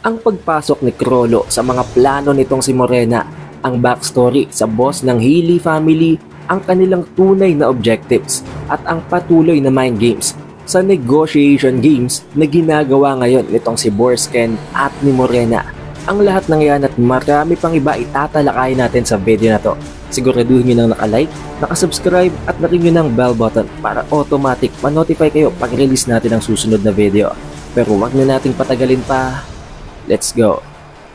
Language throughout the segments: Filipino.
Ang pagpasok ni Crollo sa mga plano nitong si Morena, ang backstory sa boss ng Healy family, ang kanilang tunay na objectives at ang patuloy na mind games sa negotiation games na ginagawa ngayon nitong si Borsken at ni Morena. Ang lahat ng yan at marami pang iba itatalakay natin sa video na to. Siguraduhin nyo nang nakalike, nakasubscribe at na-ring nyo ng bell button para automatic ma-notify kayo pag release natin ang susunod na video. Pero wag na nating patagalin pa. Let's go!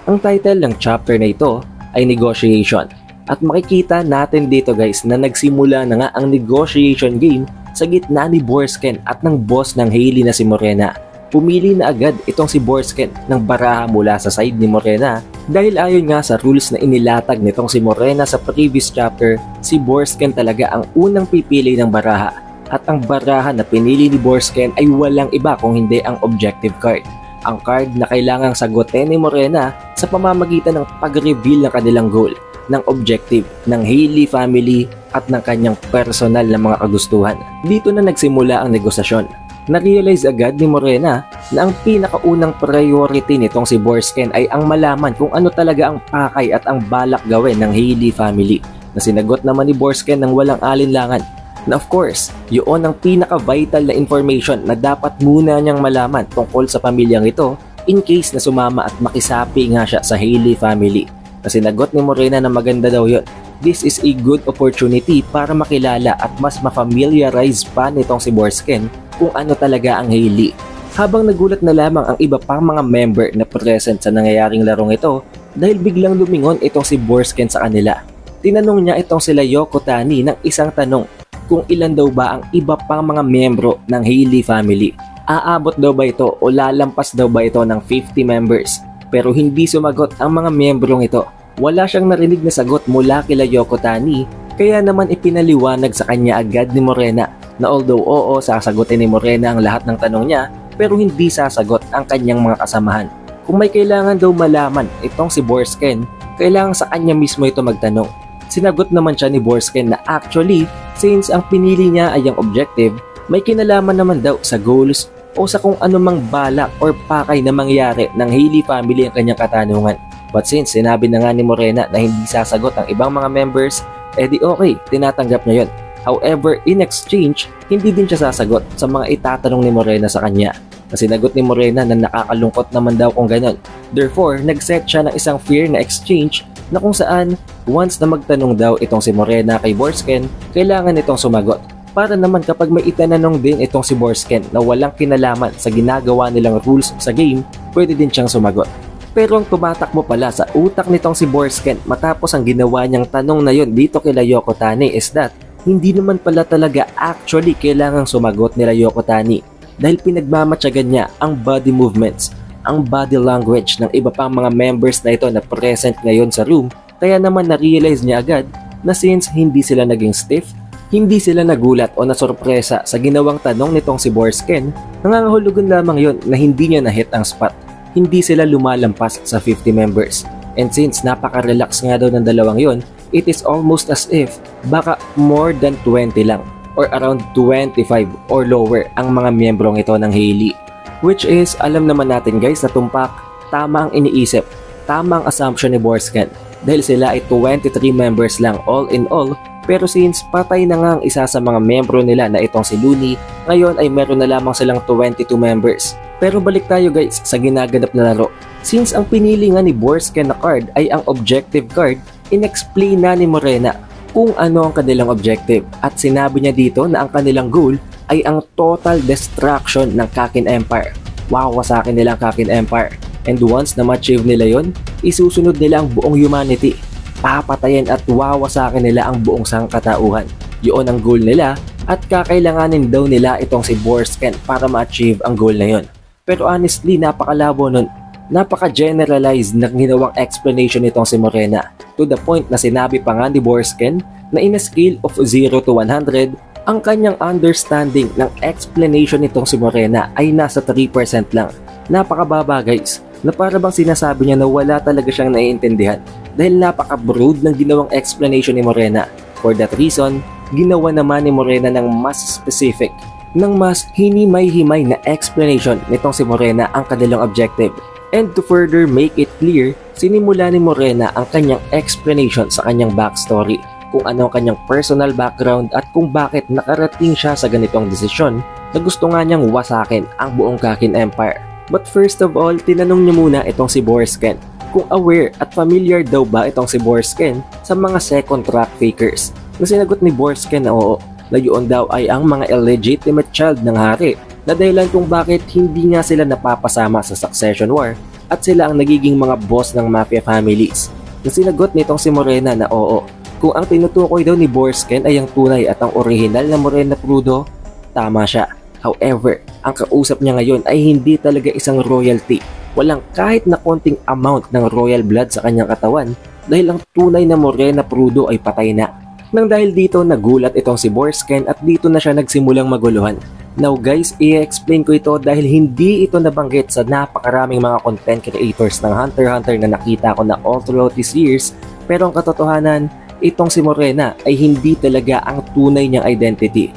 Ang title ng chapter na ito ay Negotiation. At makikita natin dito guys na nagsimula na nga ang negotiation game sa gitna ni Borsken at ng boss ng Healy na si Morena. Pumili na agad itong si Borsken ng baraha mula sa side ni Morena dahil ayon nga sa rules na inilatag nitong si Morena sa previous chapter, si Borsken talaga ang unang pipili ng baraha. At ang baraha na pinili ni Borsken ay walang iba kung hindi ang objective card. Ang card na kailangang sagutin ni Morena sa pamamagitan ng pag-reveal ng kanilang goal, ng objective ng Healy family at ng kanyang personal na mga kagustuhan. Dito na nagsimula ang negosasyon. Na-realize agad ni Morena na ang pinakaunang priority nitong si Borsken ay ang malaman kung ano talaga ang pakay at ang balak gawin ng Healy family, na sinagot naman ni Borsken ng walang alinlangan. Na of course, yun ang pinaka-vital na information na dapat muna niyang malaman tungkol sa pamilyang ito in case na sumama at makisapi nga siya sa Healy family. Na sinagot ni Morena na maganda daw yun. This is a good opportunity para makilala at mas ma-familiarize pa nitong si Borsken kung ano talaga ang Healy. Habang nagulat na lamang ang iba pang mga member na present sa nangyayaring larong ito dahil biglang lumingon itong si Borsken sa kanila. Tinanong niya itong sila Yoko Tani ng isang tanong kung ilan daw ba ang iba pang mga miyembro ng Healy family. Aabot daw ba ito o lalampas daw ba ito ng 50 members? Pero hindi sumagot ang mga miyembrong ito. Wala siyang narinig na sagot mula kila Yoko Tani, kaya naman ipinaliwanag sa kanya agad ni Morena na although oo, sasagutin ni Morena ang lahat ng tanong niya, pero hindi sasagot ang kanyang mga kasamahan. Kung may kailangan daw malaman itong si Borsken, kailangan sa kanya mismo ito magtanong. Sinagot naman siya ni Borsken na actually, since ang pinili niya ay ang objective, may kinalaman naman daw sa goals o sa kung anumang balak or pakay na mangyari ng Healy family ang kanyang katanungan. But since sinabi na nga ni Morena na hindi sasagot ang ibang mga members, edi okay, tinatanggap niya yun. However, in exchange, hindi din siya sasagot sa mga itatanong ni Morena sa kanya. Sinagot ni Morena na nakakalungkot naman daw kung ganon. Therefore, nag-set siya ng isang fair na exchange na kung saan once na magtanong daw itong si Morena kay Borsken, kailangan itong sumagot. Para naman kapag may itananong din itong si Borsken na walang kinalaman sa ginagawa nilang rules sa game, pwede din siyang sumagot. Pero ang tumatakbo pala sa utak nitong si Borsken matapos ang ginawa niyang tanong na yon dito kila Yoko Tani is that hindi naman pala talaga actually kailangang sumagot nila Yoko Tani dahil pinagmamatyagan niya ang body movements, ang body language ng iba pang mga members na ito na present ngayon sa room, kaya naman na-realize niya agad na since hindi sila naging stiff, hindi sila nagulat o nasorpresa sa ginawang tanong nitong si Borsken, nangangahulugan lamang yon na hindi niya na-hit ang spot. Hindi sila lumalampas sa 50 members. And since napaka-relax nga daw ng dalawang yon, it is almost as if baka more than 20 lang or around 25 or lower ang mga miyembrong ito ng Healy. Which is, alam naman natin guys na tumpak, tama ang iniisip, tama ang assumption ni Borsken dahil sila ay 23 members lang all in all, pero since patay na nga ang isa sa mga miyembro nila na itong si Looney, ngayon ay meron na lamang silang 22 members. Pero balik tayo guys sa ginaganap na laro. Since ang pinili nga ni Borsken na card ay ang objective card, in-explain na ni Morena kung ano ang kanilang objective at sinabi niya dito na ang kanilang goal ay ang total destruction ng Kakin Empire. Wawasakin nila ang Kakin Empire. And once na ma-achieve nila yon, isusunod nila ang buong humanity. Papatayin at wawasakin nila ang buong sangkatauhan. Yun ang goal nila at kakailanganin daw nila itong si Borsken para ma-achieve ang goal na yon. Pero honestly, napakalabo nun. Napaka-generalized na ginawang explanation nitong si Morena to the point na sinabi pa nga ni Borsken na in a scale of 0 to 100, ang kanyang understanding ng explanation nitong si Morena ay nasa 3% lang. Napakababa guys, na para bang sinasabi niya na wala talaga siyang naiintindihan dahil napaka-broad ng ginawang explanation ni Morena. For that reason, ginawa naman ni Morena ng mas specific, ng mas hinimay-himay na explanation nitong si Morena ang kanilang objective. And to further make it clear, sinimula ni Morena ang kanyang explanation sa kanyang backstory, kung ano ang kanyang personal background at kung bakit nakarating siya sa ganitong desisyon na gusto nga niyang wasakin ang buong Kakin Empire. But first of all, tinanong niya muna itong si Borsken kung aware at familiar daw ba itong si Borsken sa mga second track fakers. Na sinagot ni Borsken na oo, na yun daw ay ang mga illegitimate child ng hari, na dahilan kung bakit hindi nga sila napapasama sa Succession War at sila ang nagiging mga boss ng mafia families. Na sinagot nitong si Morena na oo, kung ang tinutukoy daw ni Borsken ay ang tunay at ang orihinal na Morena Prudo, tama siya. However, ang kausap niya ngayon ay hindi talaga isang royalty. Walang kahit na konting amount ng royal blood sa kanyang katawan dahil ang tunay na Morena Prudo ay patay na. Nang dahil dito, nagulat itong si Borsken at dito na siya nagsimulang maguluhan. Now guys, i-explain ko ito dahil hindi ito nabanggit sa napakaraming mga content creators ng Hunter x Hunter na nakita ko na all throughout these years, pero ang katotohanan, itong si Morena ay hindi talaga ang tunay niyang identity.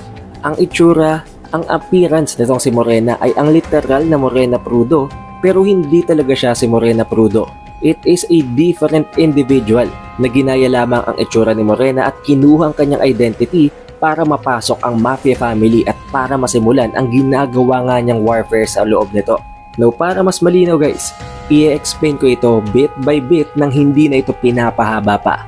Ang itsura, ang appearance nitong si Morena ay ang literal na Morena Prudo, pero hindi talaga siya si Morena Prudo. It is a different individual na ginaya lamang ang itsura ni Morena at kinuha ang kanyang identity para mapasok ang mafia family at para masimulan ang ginagawa nga niyang warfare sa loob nito. Now para mas malinaw guys, i-explain ko ito bit by bit nang hindi na ito pinapahaba pa.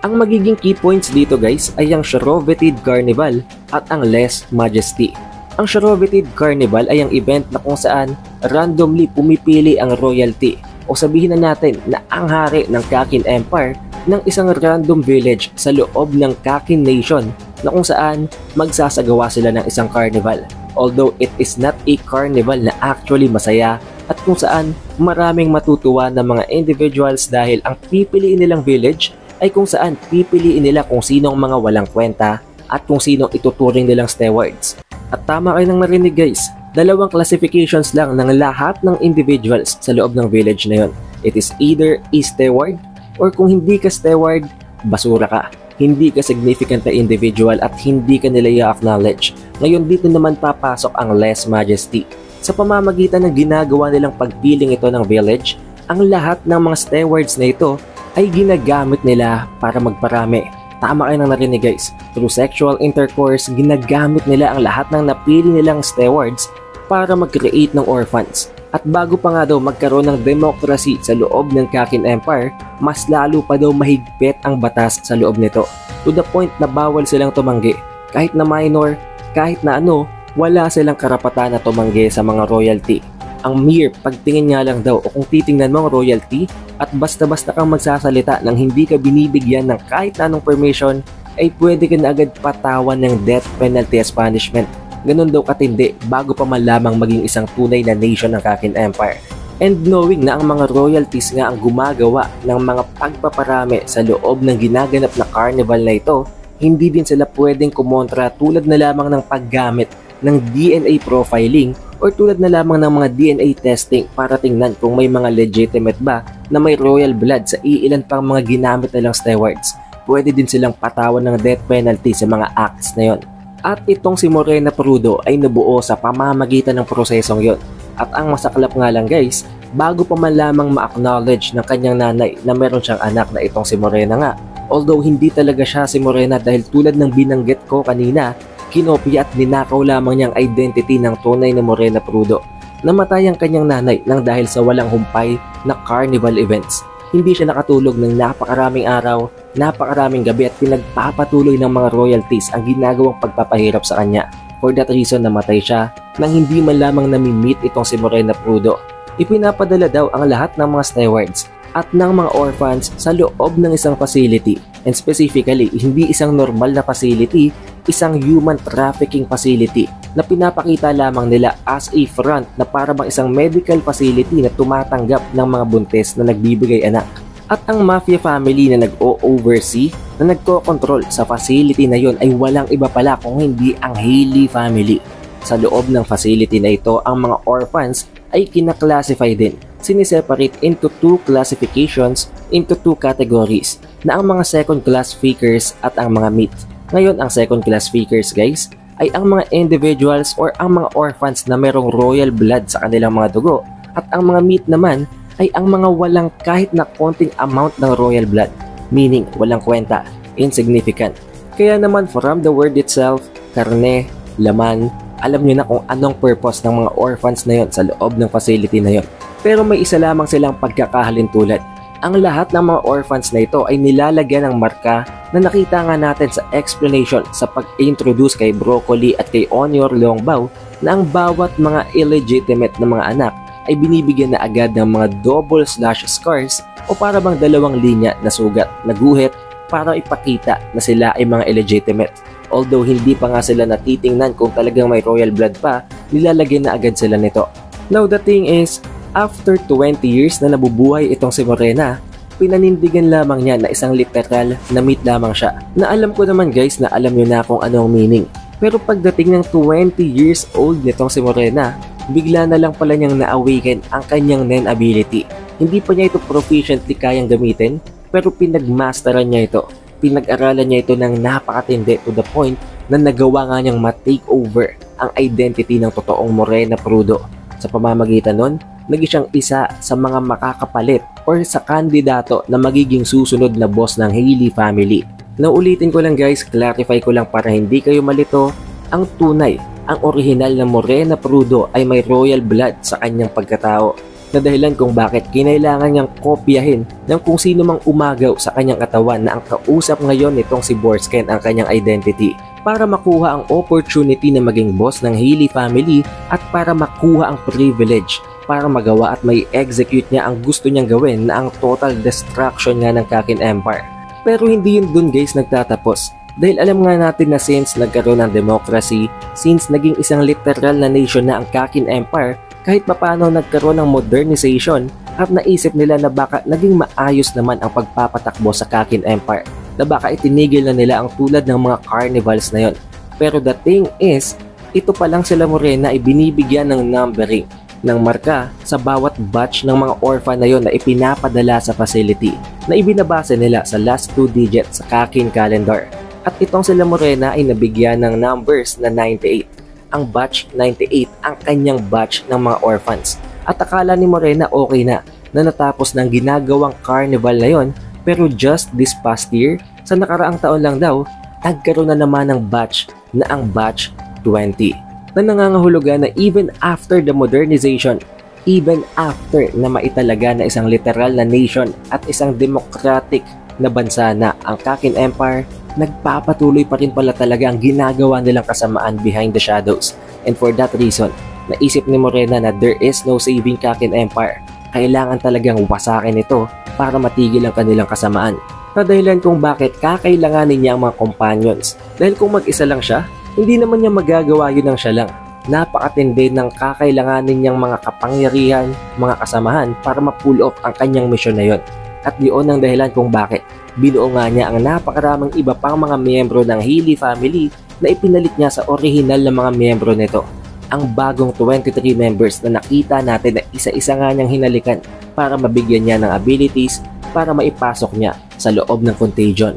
Ang magiging key points dito guys ay ang Shrovetid Carnival at ang Lese Majesty. Ang Shrovetid Carnival ay ang event na kung saan randomly pumipili ang royalty o sabihin na natin na ang hari ng Kakin Empire ng isang random village sa loob ng Kakin Nation na kung saan magsasagawa sila ng isang carnival. Although it is not a carnival na actually masaya at kung saan maraming matutuwa ng mga individuals dahil ang pipiliin nilang village ay kung saan pipiliin nila kung sinong mga walang kwenta at kung sinong ituturing nilang stewards. At tama kayo nang narinig guys, dalawang classifications lang ng lahat ng individuals sa loob ng village na yon. It is either a steward or kung hindi ka steward, basura ka. Hindi ka significant na individual at hindi ka nila i-acknowledge. Ngayon dito naman papasok ang Lese Majesty. Sa pamamagitan ng ginagawa nilang pagpiling ito ng village, ang lahat ng mga stewards na ito ay ginagamit nila para magparami. Tama kayo nang narinig guys. Through sexual intercourse, ginagamit nila ang lahat ng napili nilang stewards para mag-create ng orphans. At bago pa nga daw magkaroon ng democracy sa loob ng Kakin Empire, mas lalo pa daw mahigpit ang batas sa loob nito. To the point na bawal silang tumanggi. Kahit na minor, kahit na ano, wala silang karapatan na tumanggi sa mga royalty. Ang mere pagtingin nga lang daw o kung titingnan mo ang royalty at basta-basta kang magsasalita nang hindi ka binibigyan ng kahit anong permission ay pwede ka na agad patawan ng death penalty as punishment. Ganun daw katindi bago pa man lamang maging isang tunay na nation ng Kakin Empire. And knowing na ang mga royalties nga ang gumagawa ng mga pagpaparami sa loob ng ginaganap na carnival na ito, hindi din sila pwedeng kumontra tulad na lamang ng paggamit ng DNA profiling or tulad na lamang ng mga DNA testing para tingnan kung may mga legitimate ba na may royal blood sa iilan pang mga ginamit nilang stewards. Pwede din silang patawan ng death penalty sa mga acts na yon. At itong si Morena Prudo ay nabuo sa pamamagitan ng prosesong yon. At ang masaklap nga lang guys, bago pa man lamang ma-acknowledge ng kanyang nanay na meron siyang anak na itong si Morena nga. Although hindi talaga siya si Morena dahil tulad ng binanggit ko kanina, kinopya at ninakaw lamang niyang identity ng tunay na Morena Prudo. Namatay ang kanyang nanay nang dahil sa walang humpay na carnival events. Hindi siya nakatulog ng napakaraming araw, napakaraming gabi at pinagpapatuloy ng mga royalties ang ginagawang pagpapahirap sa kanya. For that reason namatay siya nang hindi man lamang nami-meet itong si Morena Prudo. Ipinapadala daw ang lahat ng mga stewards at ng mga orphans sa loob ng isang facility, and specifically hindi isang normal na facility, isang human trafficking facility na pinapakita lamang nila as a front na para bang isang medical facility na tumatanggap ng mga buntis na nagbibigay anak. At ang mafia family na nag-o-oversee, na nagko-control sa facility na yon ay walang iba pala kung hindi ang Hailey family. Sa loob ng facility na ito, ang mga orphans ay kinaklasify din. Siniseparate into two classifications, into two categories, na ang mga second class fakers at ang mga meat. Ngayon, ang second class fakers guys, ay ang mga individuals or ang mga orphans na merong royal blood sa kanilang mga dugo. At ang mga meat naman ay ang mga walang kahit na konting amount ng royal blood, meaning walang kwenta, insignificant. Kaya naman from the word itself, karne, laman, alam nyo na kung anong purpose ng mga orphans na yon sa loob ng facility na yon. Pero may isa lamang silang pagkakahalintulad. Ang lahat ng mga orphans na ito ay nilalagyan ng marka na nakita nga natin sa explanation sa pag-introduce kay Broccoli at kay Onior Longbaw na ang bawat mga illegitimate na mga anak ay binibigyan na agad ng mga double slash scars o para bang dalawang linya na sugat na guhit para ipakita na sila ay mga illegitimate. Although hindi pa nga sila natitingnan kung talagang may royal blood pa, nilalagyan na agad sila nito. Now the thing is, after 20 years na nabubuhay itong si Morena, pinanindigan lamang niya na isang literal na myth lamang siya. Na alam ko naman guys na alam niyo na kung anong meaning. Pero pagdating ng 20 years old nitong si Morena, bigla na lang pala niyang na-awaken ang kanyang Nen ability. Hindi pa niya ito proficiently kayang gamitin, pero pinagmasteran niya ito. Pinag-aralan niya ito ng napakatindi to the point na nagawa nga niyang ma-take over ang identity ng totoong Morena Prudo. Sa pamamagitan nun, naging siyang isa sa mga makakapalit or sa kandidato na magiging susunod na boss ng Hailey family. Naulitin ko lang guys, clarify ko lang para hindi kayo malito, ang tunay, ang orihinal na Morena Prudo ay may royal blood sa kanyang pagkatao. Na dahilan kung bakit kinailangan niyang kopyahin ng kung sino mang umagaw sa kanyang katawan na ang kausap ngayon nitong si Borsken ang kanyang identity para makuha ang opportunity na maging boss ng Hailey family at para makuha ang privilege para magawa at may execute niya ang gusto niyang gawin na ang total destruction nga ng Kakin Empire. Pero hindi yun dun guys nagtatapos. Dahil alam nga natin na since nagkaroon ng democracy, since naging isang literal na nation na ang Kakin Empire, kahit papano nagkaroon ng modernization at naisip nila na baka naging maayos naman ang pagpapatakbo sa Kakin Empire, na baka itinigil na nila ang tulad ng mga carnivals na yon. Pero the thing is, ito pa lang sila Morena ay binibigyan ng numbering ng marka sa bawat batch ng mga orphan na yon na ipinapadala sa facility na ibinabase nila sa last 2 digits sa Kakin calendar. At itong sila Morena ay nabigyan ng numbers na 98. Ang batch 98 ang kanyang batch ng mga orphans. At akala ni Morena okay na natapos ng ginagawang carnival na yon, pero just this past year, sa nakaraang taon lang daw, nagkaroon na naman ng batch na ang batch 20. Na nangangahulugan na even after the modernization, even after na maitalaga na isang literal na nation at isang democratic na bansa na ang Kakin Empire, nagpapatuloy pa rin pala talaga ang ginagawa nilang kasamaan behind the shadows. And for that reason, naisip ni Morena na there is no saving Kakin Empire. Kailangan talagang wasakin ito para matigil ang kanilang kasamaan. Na dahilan kung bakit kakailanganin niya ang mga companions. Dahil kung mag-isa lang siya, hindi naman niya magagawa yun ng siya lang. Napakatindi ng kakailanganin niyang mga kapangyarihan, mga kasamahan para ma-pull off ang kanyang mission na yon. At diyon ang dahilan kung bakit binuo nga niya ang napakaraming iba pang mga miyembro ng Hailey family na ipinalit niya sa orihinal na mga miyembro nito. Ang bagong 23 members na nakita natin na isa-isa nga niyang hinalikan para mabigyan niya ng abilities para maipasok niya sa loob ng contagion.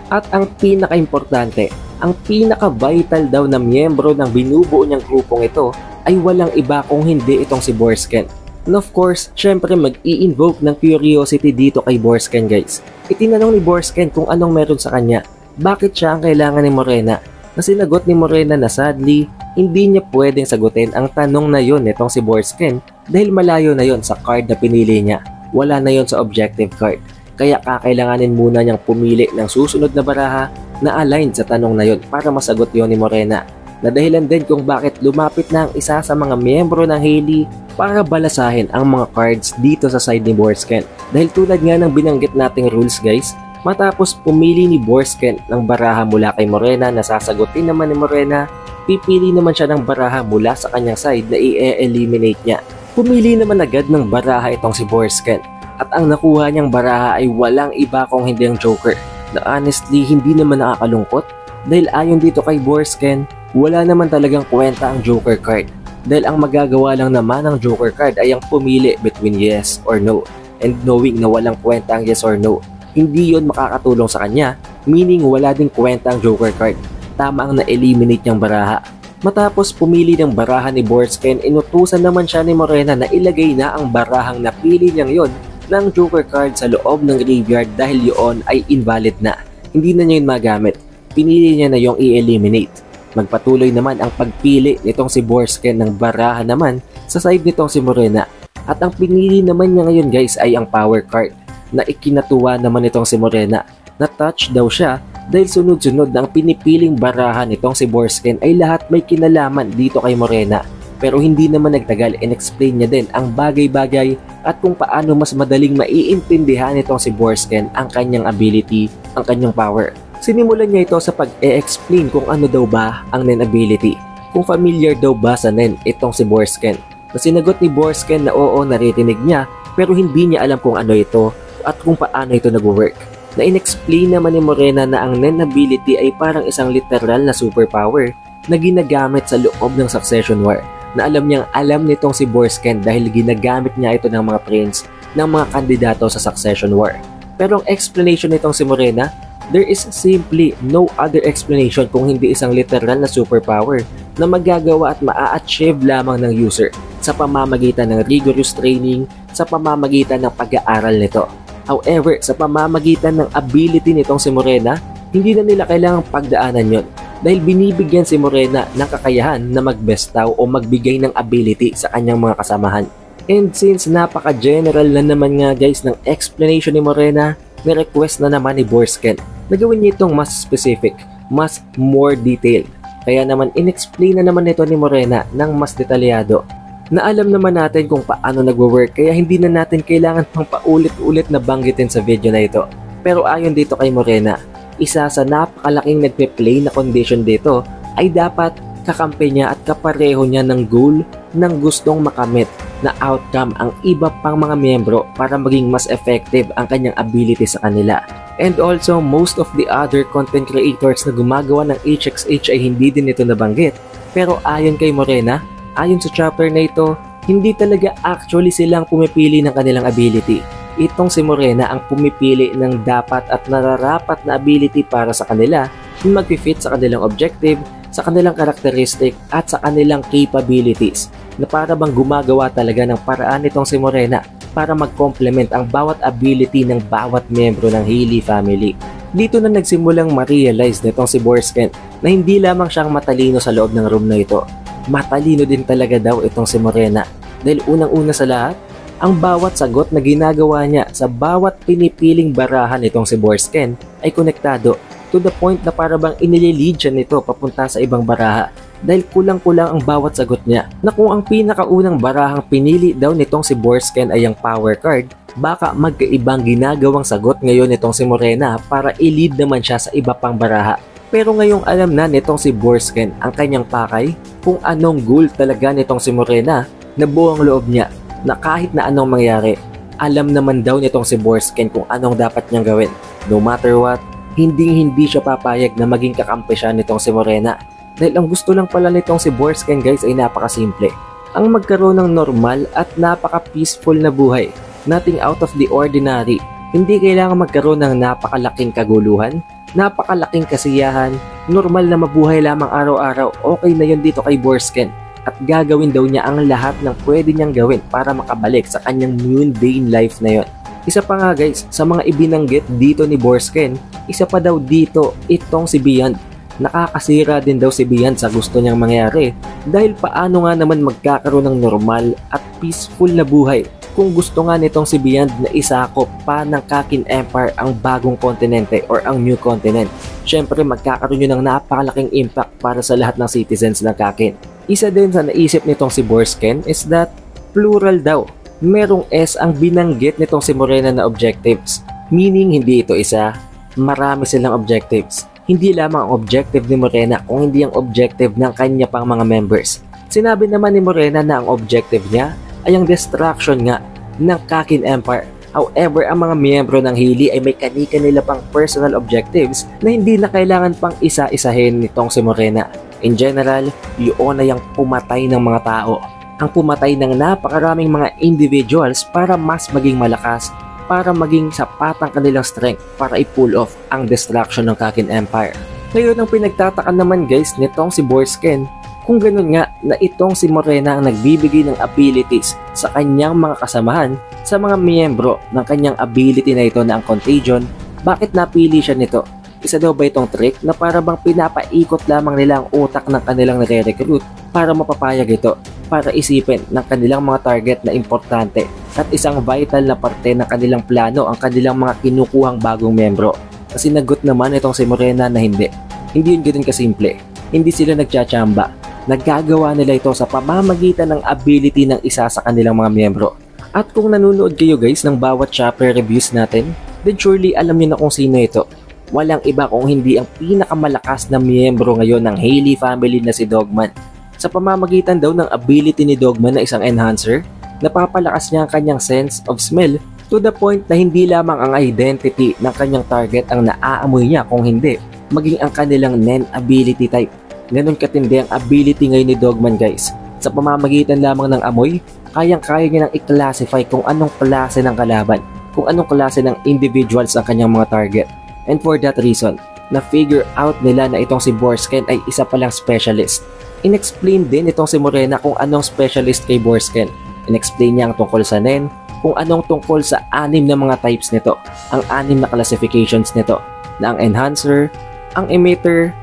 At ang pinaka-importante, ang pinaka-vital daw na miyembro ng binubuo niyang grupong ito ay walang iba kung hindi itong si Borsken. And of course, syempre mag-i-invoke ng curiosity dito kay Borsken guys. Itinanong ni Borsken kung anong meron sa kanya. Bakit siya ang kailangan ni Morena? Na sinagot ni Morena na sadly, hindi niya pwedeng sagutin ang tanong na yon nitong si Borsken dahil malayo na yon sa card na pinili niya. Wala na yon sa objective card. Kaya kakailanganin muna niyang pumili ng susunod na baraha na align sa tanong na yon para masagot yon ni Morena. Na dahilan din kung bakit lumapit na ang isa sa mga miyembro ng Hailey para balasahin ang mga cards dito sa side ni Borsken. Dahil tulad nga ng binanggit nating rules guys, matapos pumili ni Borsken ng baraha mula kay Morena na sasagutin naman ni Morena, pipili naman siya ng baraha mula sa kanyang side na i-eliminate niya. Pumili naman agad ng baraha itong si Borsken at ang nakuha niyang baraha ay walang iba kung hindi ang Joker. Na honestly hindi naman nakakalungkot dahil ayon dito kay Borsken, wala naman talagang kwenta ang Joker card. Dahil ang magagawa lang naman ng Joker card ay ang pumili between yes or no. And knowing na walang kwenta ang yes or no, hindi yon makakatulong sa kanya, meaning wala ding kwenta ang Joker card. Tama ang na-eliminate niyang baraha. Matapos pumili ng barahan ni Borsken, inutusan naman siya ni Morena na ilagay na ang barahang napili niyang yon ng Joker card sa loob ng graveyard dahil yun ay invalid na. Hindi na niya yun magamit. Pinili niya na yung i-eliminate. Magpatuloy naman ang pagpili nitong si Borsken ng baraha naman sa side nitong si Morena. At ang pinili naman niya ngayon guys ay ang power card na ikinatuwa naman itong si Morena. Na-touch daw siya dahil sunod-sunod na ang pinipiling baraha nitong si Borsken ay lahat may kinalaman dito kay Morena. Pero hindi naman nagtagal, in-explain niya din ang bagay-bagay at kung paano mas madaling maiintindihan nitong si Borsken ang kanyang ability, ang kanyang power. Sinimulan niya ito sa pag-e-explain kung ano daw ba ang Nen ability, kung familiar daw ba sa Nen itong si Borsken. Na sinagot ni Borsken na oo, naririnig niya pero hindi niya alam kung ano ito at kung paano ito nag-work. Na in-explain naman ni Morena na ang Nen ability ay parang isang literal na superpower na ginagamit sa loob ng Succession War, na alam nitong si Borsken dahil ginagamit niya ito ng mga prince ng mga kandidato sa Succession War. Pero ang explanation nitong si Morena, there is simply no other explanation kung hindi isang literal na superpower na magagawa at maa-achieve lamang ng user sa pamamagitan ng rigorous training, sa pamamagitan ng pag-aaral nito. However, sa pamamagitan ng ability nitong si Morena, hindi na nila kailangang pagdaanan yon dahil binibigyan si Morena ng kakayahan na magbestaw o magbigay ng ability sa kanyang mga kasamahan. And since napaka-general na naman nga guys ng explanation ni Morena, ni-request na naman ni Borsken na gawin niya itong mas specific, mas more detailed. Kaya naman in-explain na naman ito ni Morena ng mas detalyado. Na alam naman natin kung paano nagwo-work kaya hindi na natin kailangan pang paulit-ulit na banggitin sa video na ito. Pero ayon dito kay Morena, isa sa napakalaking nagpe-play na condition dito ay dapat kakampi niya at kapareho niya ng goal ng gustong makamit na outcome ang iba pang mga miyembro para maging mas effective ang kanyang ability sa kanila. And also, most of the other content creators na gumagawa ng HXH ay hindi din ito nabanggit. Pero ayon kay Morena, ayon sa chapter na ito, hindi talaga actually silang pumipili ng kanilang ability. Itong si Morena ang pumipili ng dapat at nararapat na ability para sa kanila na mag-fit sa kanilang objective, sa kanilang characteristic at sa kanilang capabilities, na para bang gumagawa talaga ng paraan itong si Morena para mag-complement ang bawat ability ng bawat miyembro ng Healy family. Dito na nagsimulang ma-realize nitong si Borsken na hindi lamang siyang matalino sa loob ng room na ito. Matalino din talaga daw itong si Morena dahil unang-una sa lahat, ang bawat sagot na ginagawa niya sa bawat pinipiling barahan nitong si Borsken ay konektado to the point na para bang inililid siya nito papunta sa ibang baraha dahil kulang-kulang ang bawat sagot niya, na kung ang pinakaunang barahang pinili daw nitong si Borsken ay ang power card, baka magkaibang ginagawang sagot ngayon nitong si Morena para i-lead naman siya sa iba pang baraha. Pero ngayong alam na nitong si Borsken ang kanyang pakay, kung anong goal talaga nitong si Morena, na buong loob niya na kahit na anong mangyari, alam naman daw nitong si Borsken kung anong dapat niyang gawin. No matter what, hindi siya papayag na maging kakampi siya nitong si Morena. Dahil ang gusto lang pala nitong si Borsken guys ay napakasimple. Ang magkaroon ng normal at napaka-peaceful na buhay. Nothing out of the ordinary. Hindi kailangan magkaroon ng napakalaking kaguluhan, napakalaking kasiyahan, normal na mabuhay lamang araw-araw. Okay na yun dito kay Borsken. At gagawin daw niya ang lahat ng pwede niyang gawin para makabalik sa kanyang mundane life na yon. Isa pa nga guys, sa mga ibinanggit dito ni Borsken, isa pa daw dito itong si Beyond. Nakakasira din daw si Beyond sa gusto niyang mangyari dahil paano nga naman magkakaroon ng normal at peaceful na buhay kung gusto nga nitong si Beyond na isakop pa ng Kakin Empire ang bagong kontinente or ang new continent. Syempre magkakaroon yun ng napakalaking impact para sa lahat ng citizens ng Kakin. Isa din sa naisip nitong si Borsken is that plural daw. Merong S ang binanggit nitong si Morena na objectives. Meaning hindi ito isa, marami silang objectives. Hindi lamang ang objective ni Morena kung hindi ang objective ng kanya pang mga members. Sinabi naman ni Morena na ang objective niya ay ang destruction nga ng Kakin Empire. However, ang mga miyembro ng Healy ay may kani-kanila pang personal objectives na hindi na kailangan pang isa-isahin nitong si Morena. In general, yun ay ang pumatay ng mga tao. Ang pumatay ng napakaraming mga individuals para mas maging malakas, para maging sapat ang kanilang strength para i-pull off ang destruction ng Kakin Empire. Ngayon ang pinagtatakan naman guys nitong si Borsken, Kung ganun nga na itong si Morena ang nagbibigay ng abilities sa kanyang mga kasamahan sa mga miyembro ng kanyang ability na ito na ang Contagion, bakit napili siya nito? Isa daw ba itong trick na para bang pinapaikot lamang nila ang utak ng kanilang nire-recruit para mapapayag ito, para isipin ng kanilang mga target na importante at isang vital na parte ng kanilang plano ang kanilang mga kinukuhang bagong membro? Kasi nagot naman itong si Morena na hindi yun ganun kasimple. Hindi sila nagtsachamba. Nagagawa nila ito sa pamamagitan ng ability ng isa sa kanilang mga miyembro. At kung nanonood kayo guys ng bawat chapter reviews natin, then surely alam niyo na kung sino ito. Walang iba kung hindi ang pinakamalakas na miyembro ngayon ng Hailey family na si Dogman. Sa pamamagitan daw ng ability ni Dogman na isang enhancer, napapalakas niya ang kanyang sense of smell to the point na hindi lamang ang identity ng kanyang target ang naaamoy niya kung hindi, maging ang kanilang Nen ability type. Ganon katindi ang ability ngayon ni Dogman guys. Sa pamamagitan lamang ng amoy, kayang-kaya niya nang i-classify kung anong klase ng kalaban, kung anong klase ng individuals ang kanyang mga target. And for that reason, na-figure out nila na itong si Borsken ay isa palang specialist. In-explain din itong si Morena kung anong specialist kay Borsken. In-explain niya ang tungkol sa Nen, kung anong tungkol sa 6 na mga types nito, ang 6 na classifications nito, na ang Enhancer, ang Emitter,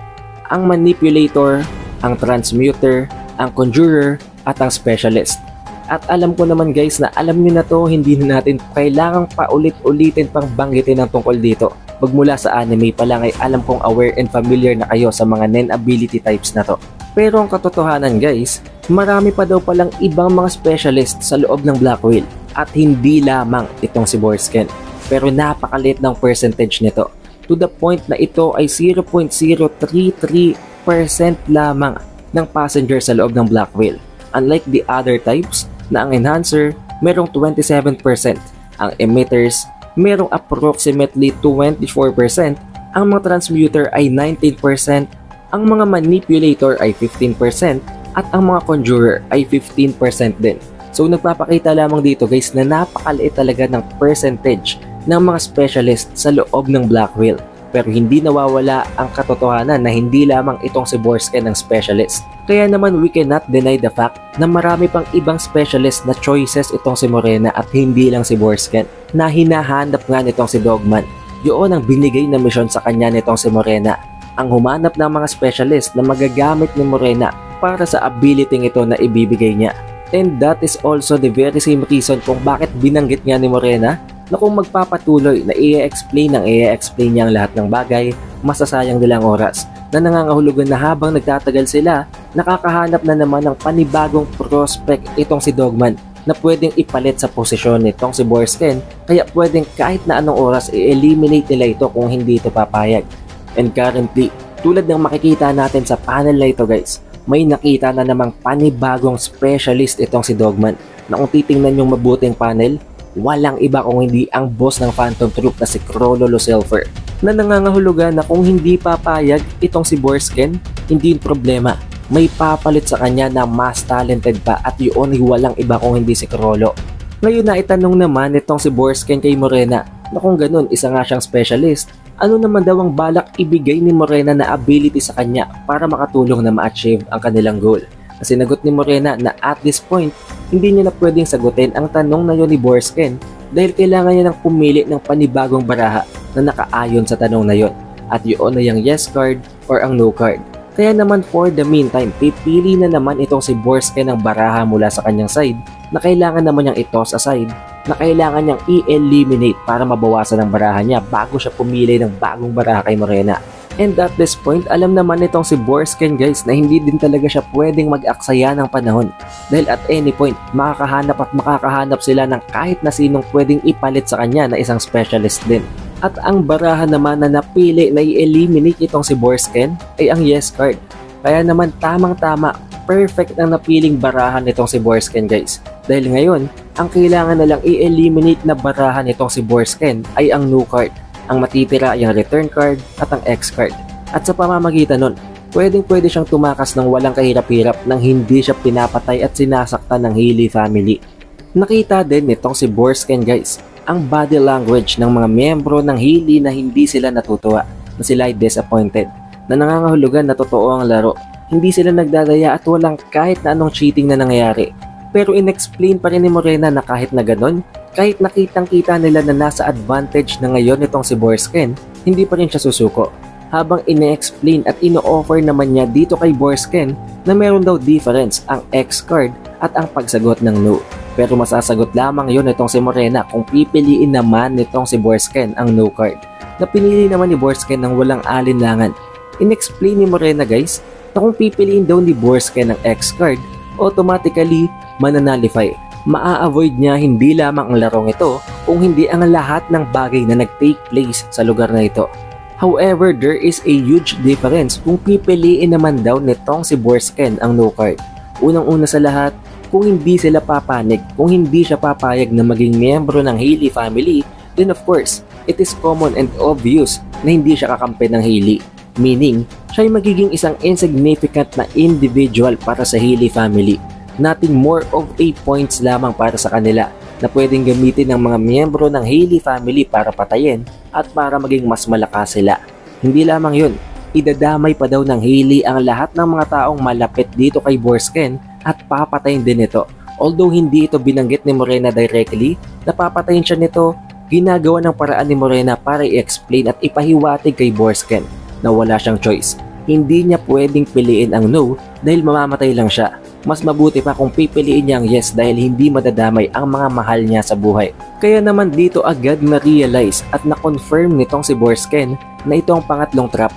ang Manipulator, ang Transmuter, ang Conjurer, at ang Specialist. At alam ko naman guys na alam niyo na to, hindi na natin kailangang paulit-ulitin pang banggitin ang tungkol dito. Magmula sa anime pa lang ay alam kong aware and familiar na kayo sa mga Nen ability types na to. Pero ang katotohanan guys, marami pa daw palang ibang mga specialist sa loob ng Black Whale at hindi lamang itong si Borsken. Pero napakaliit ng percentage nito to the point na ito ay 0.033% lamang ng passenger sa loob ng Black Whale. Unlike the other types na ang Enhancer merong 27%, ang Emitters merong approximately 24%, ang mga Transmuter ay 19%, ang mga Manipulator ay 15%, at ang mga Conjurer ay 15% din. So nagpapakita lamang dito guys na napakaliit talaga ng percentage ng mga specialist sa loob ng Black Whale. Pero hindi nawawala ang katotohanan na hindi lamang itong si Borsken ang specialist. Kaya naman we cannot deny the fact na marami pang ibang specialist na choices itong si Morena at hindi lang si Borsken na hinahanap nga nitong si Dogman. Yun ang binigay na mission sa kanya nitong si Morena, ang humanap ng mga specialist na magagamit ni Morena para sa ability ito na ibibigay niya. And that is also the very same reason kung bakit binanggit nga ni Morena na kung magpapatuloy na i-explain niya ang lahat ng bagay, masasayang nilang oras, na nangangahulugan na habang nagtatagal sila, nakakahanap na naman ng panibagong prospect itong si Dogman na pwedeng ipalit sa posisyon nitong si Borsken, kaya pwedeng kahit na anong oras i-eliminate nila ito kung hindi ito papayag. And currently, tulad ng makikita natin sa panel na ito guys, may nakita na namang panibagong specialist itong si Dogman na kung titingnan yung mabuting panel, walang iba kung hindi ang boss ng Phantom Troop na si Chrollo Lucifer, na nangangahulugan na kung hindi papayag itong si Borsken, hindi yung problema. May papalit sa kanya na mas talented pa at yun ay walang iba kung hindi si Chrollo. Ngayon na itanong naman itong si Borsken kay Morena na kung ganun isa nga siyang specialist, ano naman daw ang balak ibigay ni Morena na ability sa kanya para makatulong na ma-achieve ang kanilang goal. Sinagot ni Morena na at this point, hindi niya na pwedeng sagutin ang tanong na yun ni Borsken dahil kailangan niya ng pumili ng panibagong baraha na nakaayon sa tanong na yun. At yun ay ang yes card or ang no card. Kaya naman for the meantime, pipili na naman itong si Borsken ng baraha mula sa kanyang side na kailangan naman niyang i-toss aside, na kailangan niyang i-eliminate para mabawasan ang baraha niya bago siya pumili ng bagong baraha kay Morena. And at this point, alam naman itong si Borsken guys na hindi din talaga siya pwedeng mag-aksaya ng panahon. Dahil at any point, makakahanap sila ng kahit na sinong pwedeng ipalit sa kanya na isang specialist din. At ang baraha naman na napili na i-eliminate itong si Borsken ay ang yes card. Kaya naman tamang-tama, perfect ang napiling barahan nitong si Borsken guys. Dahil ngayon, ang kailangan na lang i-eliminate na barahan nitong si Borsken ay ang no card. Ang matitira ay ang return card at ang X card. At sa pamamagitan nun, pwede siyang tumakas ng walang kahirap-hirap nang hindi siya pinapatay at sinasaktan ng Hailey family. Nakita din nitong si Borsken guys, ang body language ng mga miyembro ng Hailey na hindi sila natutuwa, na sila ay disappointed, na nangangahulugan na totoo ang laro, Hindi sila nagdadaya at walang kahit na anong cheating na nangyayari. Pero inexplain pa rin ni Morena na kahit na ganon, kahit nakitang kita nila na nasa advantage na ngayon itong si Borsken, hindi pa rin siya susuko. Habang ine-explain at ino-offer naman niya dito kay Borsken na meron daw difference ang X card at ang pagsagot ng no. Pero masasagot lamang yon itong si Morena kung pipiliin naman nitong si Borsken ang no card. Na pinili naman ni Borsken ng walang alinlangan. In-explain ni Morena guys na kung pipiliin daw ni Borsken ang X card, automatically mananalify. Maa-avoid niya hindi lamang ang larong ito kung hindi ang lahat ng bagay na nag-take place sa lugar na ito. However, there is a huge difference kung pipiliin naman daw nitong si Borsken ang no card. Unang-una sa lahat, kung hindi sila papanig, kung hindi siya papayag na maging miyembro ng Hailey family, then of course, it is common and obvious na hindi siya kakampi ng Hailey. Meaning, siya ay magiging isang insignificant na individual para sa Hailey family. Nothing more of a points lamang para sa kanila na pwedeng gamitin ng mga miyembro ng Hailey family para patayin at para maging mas malakas sila. Hindi lamang yun, idadamay pa daw ng Hailey ang lahat ng mga taong malapit dito kay Borsken at papatayin din ito. Although hindi ito binanggit ni Morena directly, napapatayin siya nito, ginagawa ng paraan ni Morena para i-explain at ipahiwatig kay Borsken na wala siyang choice. Hindi niya pwedeng piliin ang no dahil mamamatay lang siya. Mas mabuti pa kung pipiliin niya ang yes dahil hindi madadamay ang mga mahal niya sa buhay. Kaya naman dito agad na-realize at na-confirm nitong si Borsken na ito ang pangatlong trap.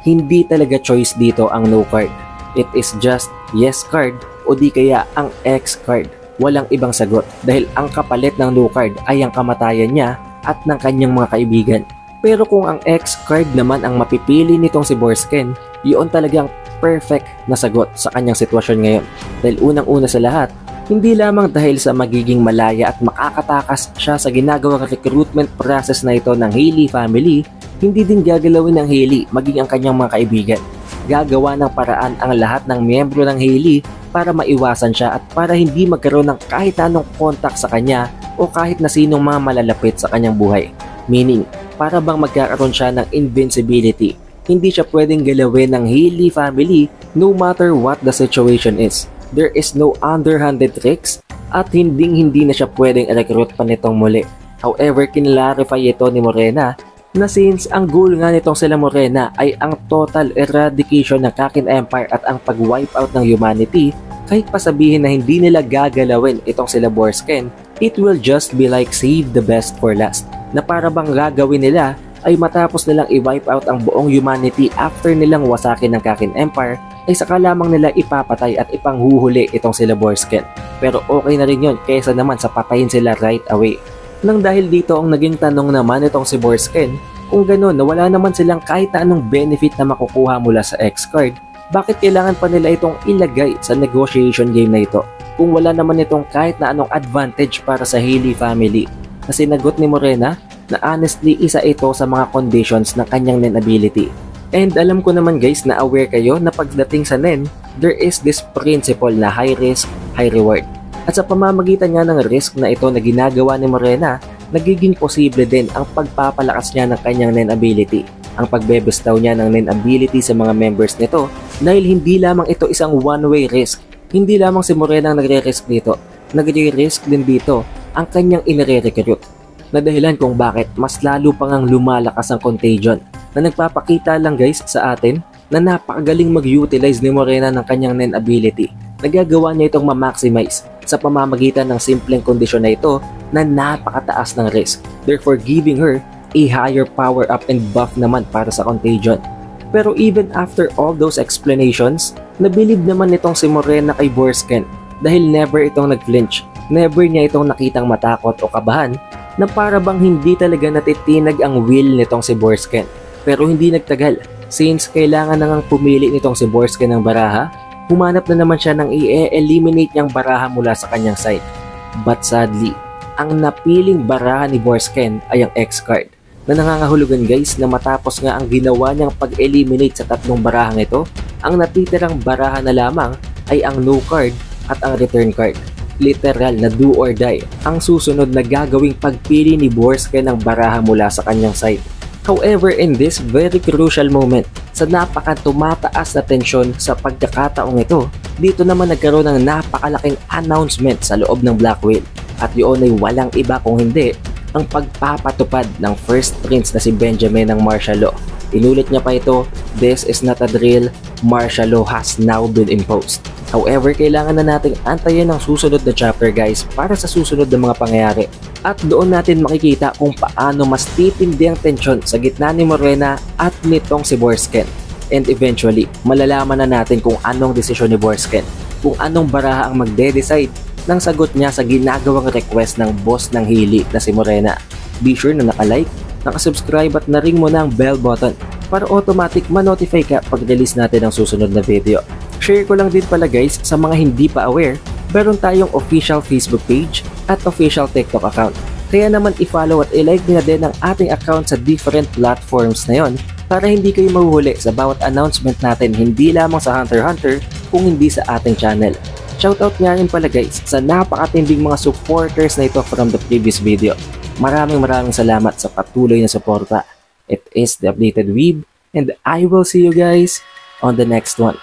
Hindi talaga choice dito ang no card. It is just yes card o di kaya ang X card. Walang ibang sagot dahil ang kapalit ng no card ay ang kamatayan niya at ng kanyang mga kaibigan. Pero kung ang X card naman ang mapipili nitong si Borsken, yun talagang perfect na sagot sa kanyang sitwasyon ngayon. Dahil unang-una sa lahat, hindi lamang dahil sa magiging malaya at makakatakas siya sa ginagawang recruitment process na ito ng Hailey family, hindi din gagalawin ng Hailey maging ang kanyang mga kaibigan. Gagawa ng paraan ang lahat ng miyembro ng Hailey para maiwasan siya at para hindi magkaroon ng kahit anong contact sa kanya o kahit na sinong mga malalapit sa kanyang buhay. Meaning, para bang magkakaroon siya ng invincibility. Hindi siya pwedeng galawin ng Hailey family no matter what the situation is. There is no underhanded tricks at hindi na siya pwedeng recruit pa nitong muli. However, kinlarify ito ni Morena na since ang goal nga nitong sila Morena ay ang total eradication ng Kakin Empire at ang pag-wipe out ng humanity, kahit pa sabihin na hindi nila gagalawin itong sila Borsken, it will just be like save the best for last. Na para bang gagawin nila ay matapos nilang i-wipe out ang buong humanity after nilang wasakin ng Kakin Empire, ay saka lamang nila ipapatay at ipanghuhuli itong sila Borsken. Pero okay na rin yun kaysa naman sa patayin sila right away. Nang dahil dito ang naging tanong naman itong si Borsken, kung gano'n na wala naman silang kahit na anong benefit na makukuha mula sa X card, bakit kailangan pa nila itong ilagay sa negotiation game na ito? Kung wala naman itong kahit na anong advantage para sa Hailey family. Na sinagot ni Morena na honestly isa ito sa mga conditions ng kanyang NEN ability. And alam ko naman guys na aware kayo na pagdating sa NEN, there is this principle na high risk, high reward. At sa pamamagitan nga ng risk na ito na ginagawa ni Morena, nagiging posible din ang pagpapalakas niya ng kanyang NEN ability. Ang pagbebestaw niya ng NEN ability sa mga members nito dahil hindi lamang ito isang one-way risk. Hindi lamang si Morena ang nagre-risk dito. Nagre-risk din dito ang kanyang inire-recruit. Na dahilan kung bakit mas lalo pang ang lumalakas ang contagion na nagpapakita lang guys sa atin na napakagaling mag-utilize ni Morena ng kanyang NEN ability. Nagagawa niya itong ma-maximize sa pamamagitan ng simpleng kondisyon na ito na napakataas ng risk, therefore giving her a higher power up and buff naman para sa contagion. Pero even after all those explanations, nabilib naman itong si Morena kay Borsken dahil never itong nag-flinch, never niya itong nakitang matakot o kabahan na para bang hindi talaga natitinag ang will nitong si Borsken. Pero hindi nagtagal, since kailangan na ngang pumili nitong si Borsken ng baraha, humanap na naman siya ng i-eliminate niyang baraha mula sa kanyang side. But sadly, ang napiling baraha ni Borsken ay ang X card, na nangangahulugan guys na matapos nga ang ginawa niyang pag-eliminate sa tatlong barahang ito, ang natitirang baraha na lamang ay ang no card at ang return card. Literal na do or die ang susunod na gagawing pagpili ni Borsken ng baraha mula sa kanyang side. However, in this very crucial moment, sa napaka tumataas na tensyon sa pagkakataong ito, dito naman nagkaroon ng napakalaking announcement sa loob ng Black Whale. At yun ay walang iba kung hindi ang pagpapatupad ng first prince na si Benjamin ng martial law. Inulit niya pa ito, "This is not a drill, martial law has now been imposed." However, kailangan na nating antayin ang susunod na chapter guys para sa susunod na mga pangyayari. At doon natin makikita kung paano mas titindi ang tensyon sa gitna ni Morena at nitong si Borsken. And eventually, malalaman na natin kung anong desisyon ni Borsken, kung anong baraha ang magde-decide ng sagot niya sa ginagawang request ng boss ng Healy na si Morena. Be sure na naka-like, naka-subscribe at na-ring mo na ang bell button para automatic ma-notify ka pag release natin ang susunod na video. Share ko lang din pala guys, sa mga hindi pa aware, meron tayong official Facebook page at official TikTok account. Kaya naman i-follow at i-like na din ang ating account sa different platforms na yon para hindi kayo mahuhuli sa bawat announcement natin hindi lamang sa Hunter x Hunter kung hindi sa ating channel. Shoutout nga rin pala guys sa napakatinding mga supporters na ito from the previous video. Maraming salamat sa patuloy na suporta. It is The Updated Weeb and I will see you guys on the next one.